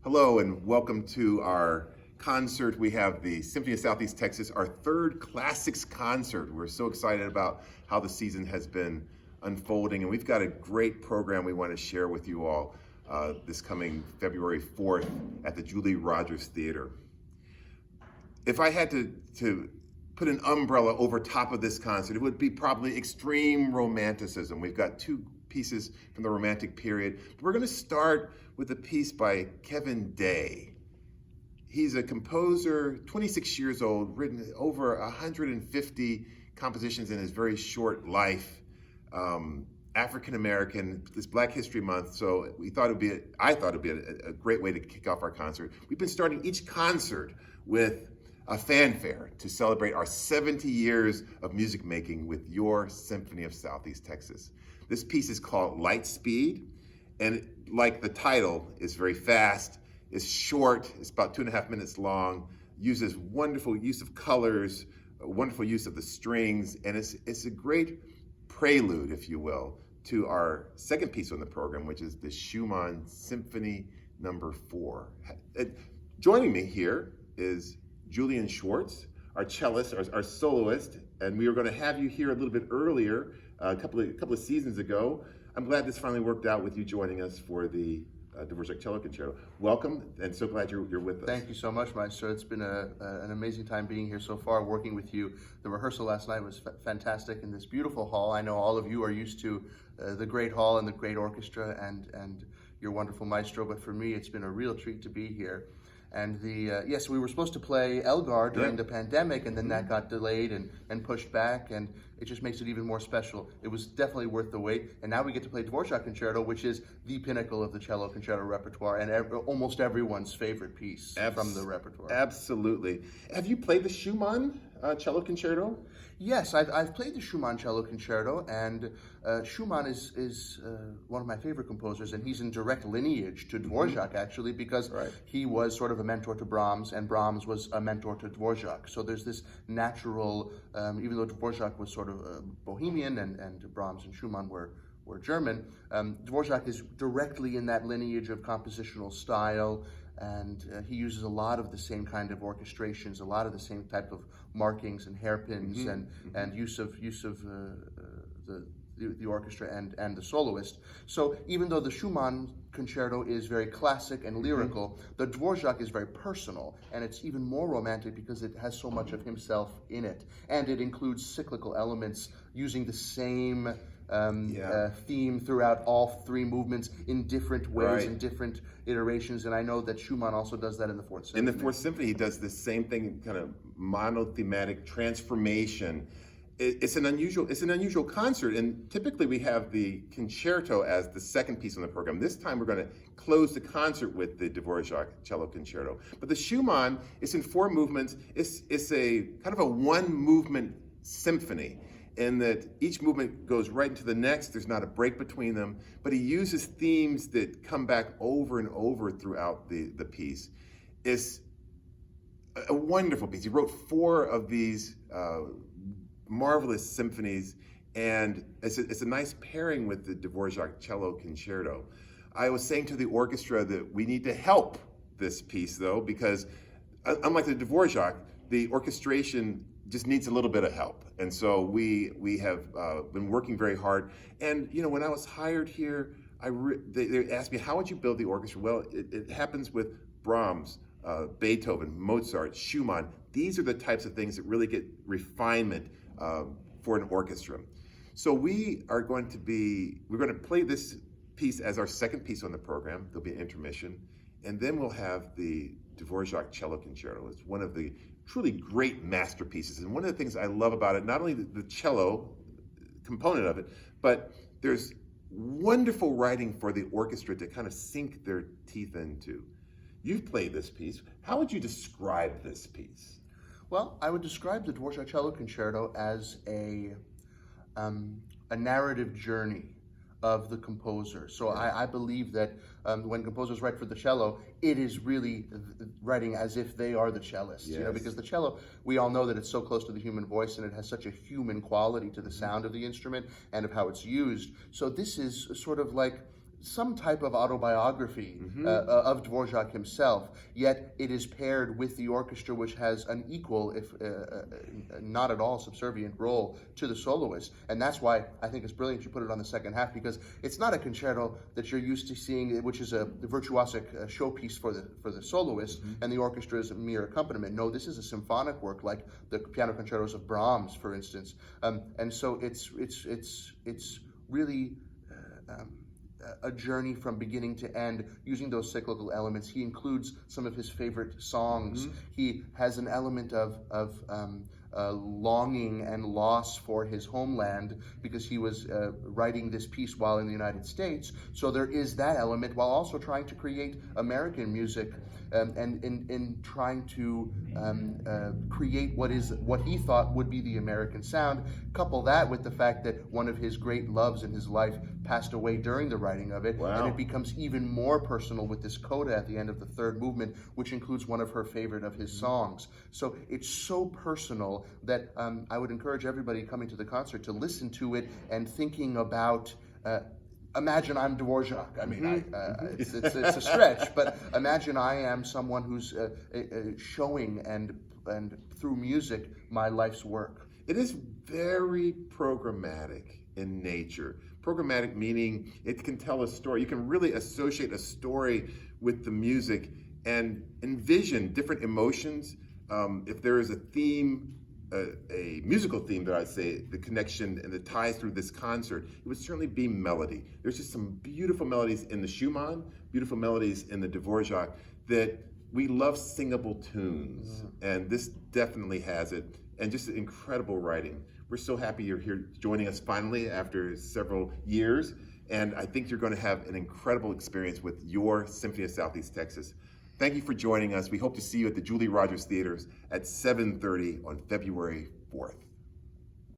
Hello and welcome to our concert. We have the Symphony of Southeast Texas, our third classics concert. We're so excited about how the season has been unfolding, and we've got a great program we want to share with you all this coming February 4th at the Julie Rogers Theater. If I had to put an umbrella over top of this concert, it would be probably extreme romanticism. We've got two pieces from the Romantic period. We're going to start with a piece by Kevin Day. He's a composer, 26 years old, written over 150 compositions in his very short life. African American, this Black History Month, so I thought it'd be a great way to kick off our concert. We've been starting each concert with a fanfare to celebrate our 70 years of music making with your Symphony of Southeast Texas. This piece is called Light Speed, and like the title, it's very fast, it's short, it's about 2.5 minutes long, uses wonderful use of colors, wonderful use of the strings, and it's a great prelude, if you will, to our second piece on the program, which is the Schumann Symphony No. 4. Joining me here is Julian Schwarz, our cellist, our soloist, and we were going to have you here a little bit earlier, a couple of seasons ago. I'm glad this finally worked out with you joining us for the Dvorak Cello Concerto. Welcome, and so glad you're with us. Thank you so much, Maestro. It's been an amazing time being here so far, working with you. The rehearsal last night was fantastic in this beautiful hall. I know all of you are used to the great hall and the great orchestra and your wonderful maestro, but for me, it's been a real treat to be here. And yes, we were supposed to play Elgar during the pandemic, and then that got delayed and pushed back, and it just makes it even more special. It was definitely worth the wait, and now we get to play Dvorak Concerto, which is the pinnacle of the cello concerto repertoire, and almost everyone's favorite piece from the repertoire. Absolutely. Have you played the Schumann Cello Concerto? Yes, I've played the Schumann Cello Concerto, and Schumann is one of my favorite composers, and he's in direct lineage to Dvorak, actually, because he was sort of a mentor to Brahms, and Brahms was a mentor to Dvorak. So there's this natural, even though Dvorak was sort of Bohemian, and Brahms and Schumann were German, Dvorak is directly in that lineage of compositional style, and he uses a lot of the same kind of orchestrations, a lot of the same type of markings and hairpins, and use of the orchestra and the soloist. So even though the Schumann concerto is very classic and lyrical, the Dvorak is very personal, and it's even more romantic because it has so much of himself in it, and it includes cyclical elements using the same theme throughout all three movements in different ways, in different iterations, and I know that Schumann also does that in the Fourth Symphony. In the Fourth Symphony, he does the same thing, kind of monothematic transformation. It's an unusual concert, and typically we have the concerto as the second piece on the program. This time we're going to close the concert with the Dvorak Cello Concerto. But the Schumann is in 4 movements. It's a kind of a one-movement symphony, in that each movement goes right into the next. There's not a break between them, but he uses themes that come back over and over throughout the piece. It's a wonderful piece. He wrote 4 of these marvelous symphonies, and it's a nice pairing with the Dvorak Cello Concerto. I was saying to the orchestra that we need to help this piece, though, because unlike the Dvorak, the orchestration just needs a little bit of help. And so we have been working very hard. And when I was hired here, they asked me, how would you build the orchestra? Well, it happens with Brahms, Beethoven, Mozart, Schumann. These are the types of things that really get refinement for an orchestra. So we're going to play this piece as our second piece on the program. There'll be an intermission, and then we'll have the Dvorak Cello Concerto. It's one of the truly great masterpieces, and one of the things I love about it, not only the cello component of it, but there's wonderful writing for the orchestra to kind of sink their teeth into. You've played this piece. How would you describe this piece? Well, I would describe the Dvorak Cello Concerto as a narrative journey of the composer. So I believe that when composers write for the cello, it is really writing as if they are the cellist. Because the cello, we all know that it's so close to the human voice, and it has such a human quality to the sound of the instrument and of how it's used. So this is sort of like some type of autobiography of Dvorak himself, yet it is paired with the orchestra, which has an equal, if not at all subservient role to the soloist. And that's why I think it's brilliant you put it on the second half, because it's not a concerto that you're used to seeing, which is a virtuosic showpiece for the soloist, and the orchestra is a mere accompaniment. No, this is a symphonic work, like the piano concertos of Brahms, for instance. And so it's really a journey from beginning to end, using those cyclical elements. He includes some of his favorite songs. He has an element of longing and loss for his homeland, because he was writing this piece while in the United States. So there is that element, while also trying to create American music, and in trying to create what he thought would be the American sound. Couple that with the fact that one of his great loves in his life passed away during the writing of it, and it becomes even more personal with this coda at the end of the third movement, which includes one of her favorite of his songs. So it's so personal that I would encourage everybody coming to the concert to listen to it and thinking about imagine I'm Dvorak. I mean, it's a stretch, but imagine I am someone who's showing and through music my life's work. It is very programmatic in nature. Programmatic meaning it can tell a story. You can really associate a story with the music and envision different emotions. If there is a theme, a musical theme that I'd say, the connection and the ties through this concert, it would certainly be melody. There's just some beautiful melodies in the Schumann, beautiful melodies in the Dvorak, that we love singable tunes, and this definitely has it, and just incredible writing. We're so happy you're here joining us finally after several years, and I think you're going to have an incredible experience with your Symphony of Southeast Texas. Thank you for joining us. We hope to see you at the Julie Rogers Theaters at 7:30 on February 4th.